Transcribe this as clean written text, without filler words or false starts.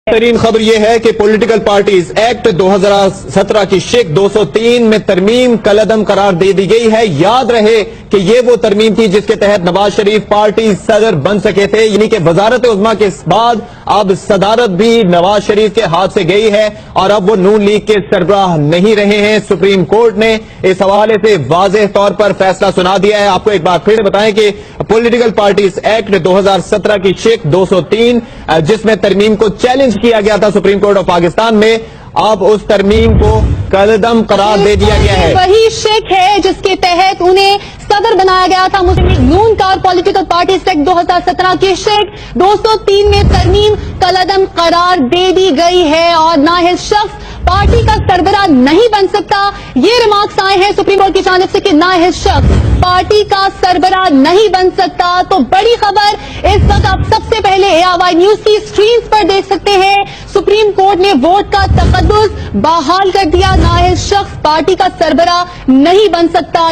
ترین خبر یہ ہے کہ پولیٹیکل پارٹیز ایکٹ 2017 کی شق 203 میں ترمیم کالعدم قرار دے دی گئی ہے۔ یاد رہے کہ یہ وہ ترمیم تھی جس کے تحت نواز شریف پارٹی صدر بن سکے تھے، یعنی کہ وزارت عظمیٰ کے بعد اب صدارت بھی نواز شریف کے ہاتھ سے گئی ہے اور اب وہ نون لیگ کے سربراہ نہیں رہے ہیں۔ سپریم کورٹ نے اس حوالے سے واضح طور پر فیصلہ سنا دیا ہے۔ آپ کو ایک بار پھر بتائیں کہ پولیٹیکل پارٹیز ایکٹ 2017 کی شق 203 جس میں ترمیم کو چیلنج کیا گیا تھا سپریم کورٹ آف پاکستان میں، اب اس ترمیم کو کالعدم قرار دے دیا گیا ہے۔ وہی شق ہے جس کے تحت انہیں صدر بنایا گیا تھا۔ مسلم نون کار پولیٹیکل پارٹیز ایکٹ 2017 کی شق 203 میں ترمیم کالعدم قرار دے دی گئی ہے اور نااہل شخص پارٹی کا سربراہ نہیں بن سکتا۔ یہ ریمارکس آئے ہیں سپریم کورٹ کی جانب سے کہ نااہل شخص پارٹی کا سربراہ نہیں بن سکتا۔ تو بڑی خبر اس وقت آپ سب سے پہلے ARY نیوز کی اسکرینز پر دیکھ سکتے ہیں۔ سپریم کورٹ نے ووٹ کا تقدس بحال کر دیا، نااہل شخص پارٹی کا سربراہ نہیں بن سکتا۔